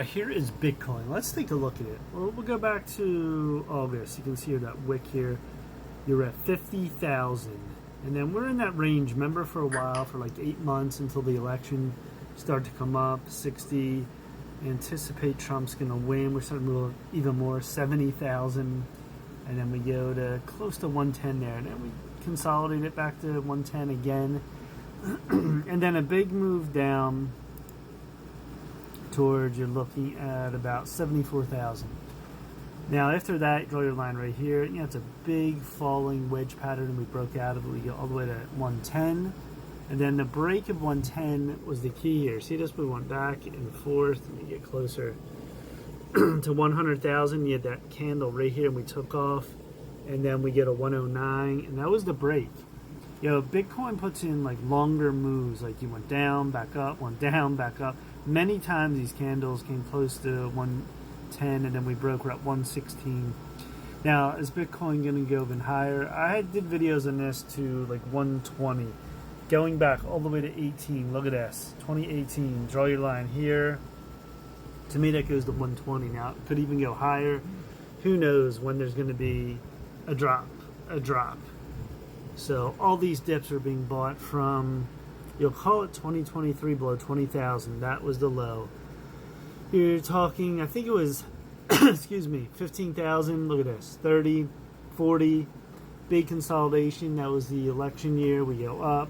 Here is Bitcoin. Let's take a look at it. Well, we'll go back to August. You can see that wick here. You're at 50,000. And then we're in that range, remember, for a while, for like 8 months until the election started to come up. 60. Anticipate Trump's going to win. We're starting to move even more, 70,000. And then we go to close to 110 there. And then we consolidate it back to 110 again. And then a big move down towards, you're looking at about 74,000. Now after that, draw your line right here. You know, it's a big falling wedge pattern. We broke out of it. We go all the way to 110. And then the break of 110 was the key here. See this? We went back and forth and you get closer to 100,000. You had that candle right here and we took off. And then we get a 109 and that was the break. You know, Bitcoin puts in like longer moves. Like you went down, back up, went down, back up. Many times these candles came close to 110 and then we broke. We're at 116. Now, is Bitcoin going to go even higher? I did videos on this to like 120. Going back all the way to 18. Look at this. 2018. Draw your line here. To me, that goes to 120. Now, it could even go higher. Who knows when there's going to be a drop. So all these dips are being bought from, you'll call it 2023 below 20,000. That was the low. You're talking, I think it was, excuse me, 15,000. Look at this, 30, 40. Big consolidation. That was the election year. We go up,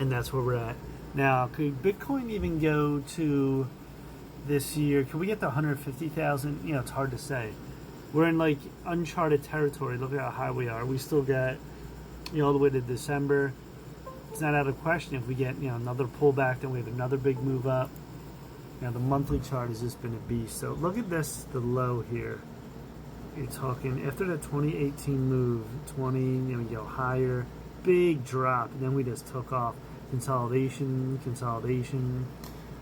and that's where we're at. Now, could Bitcoin even go to this year? Can we get to 150,000? You know, it's hard to say. We're in like uncharted territory. Look at how high we are. We still got, you know, all the way to December. It's not out of question if we get, you know, another pullback, then we have another big move up. Now the monthly chart has just been a beast. So look at this, the low here. You're talking after the 2018 move, 20, then we go higher, big drop, and then we just took off. Consolidation,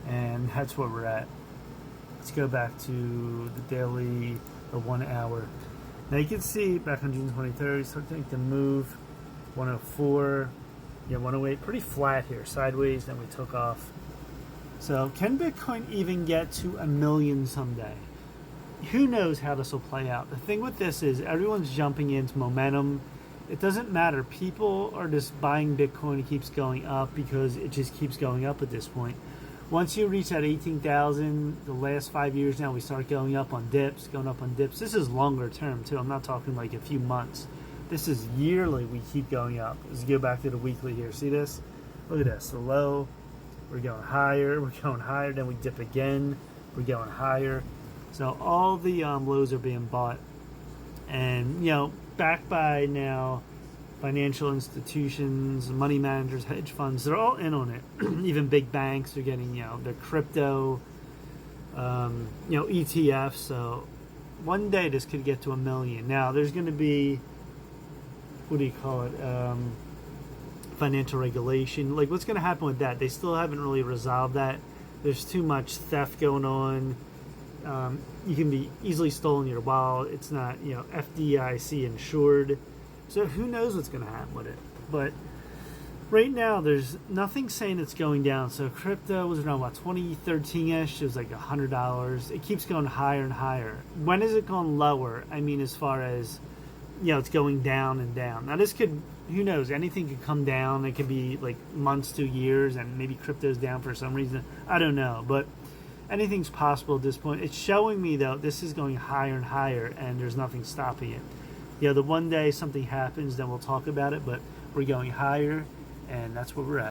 and that's where we're at. Let's go back to the daily, the 1 hour. Now you can see back on June 23rd, start to make the move. 104, yeah, 108, pretty flat here, sideways, then we took off. So can Bitcoin even get to 1 million someday? Who knows how this will play out? The thing with this is everyone's jumping into momentum. It doesn't matter. People are just buying Bitcoin. It keeps going up because it just keeps going up at this point. Once you reach that 18,000, the last 5 years now, we start going up on dips. This is longer term too. I'm not talking like a few months. This is yearly. We keep going up. Let's go back to the weekly here. See this? Look at this. The low. We're going higher. Then we dip again. We're going higher. So all the lows are being bought. And, you know, backed by now financial institutions, money managers, hedge funds, they're all in on it. Even big banks are getting, you know, their crypto, you know, ETFs. So one day this could get to 1 million. Now there's going to be, what do you call it? Financial regulation. Like what's going to happen with that? They still haven't really resolved that. There's too much theft going on. You can be easily stolen your wallet. It's not, you know, FDIC insured. So who knows what's going to happen with it. But right now, there's nothing saying it's going down. So crypto was around, what, 2013-ish. It was like $100. It keeps going higher and higher. When is it going lower? I mean, as far as, you know, it's going down and down. Now, this could, who knows, anything could come down. It could be like months to years, and maybe crypto's down for some reason. I don't know. But anything's possible at this point. It's showing me, though, this is going higher and higher, and there's nothing stopping it. Yeah, the one day something happens, then we'll talk about it, but we're going higher, and that's where we're at.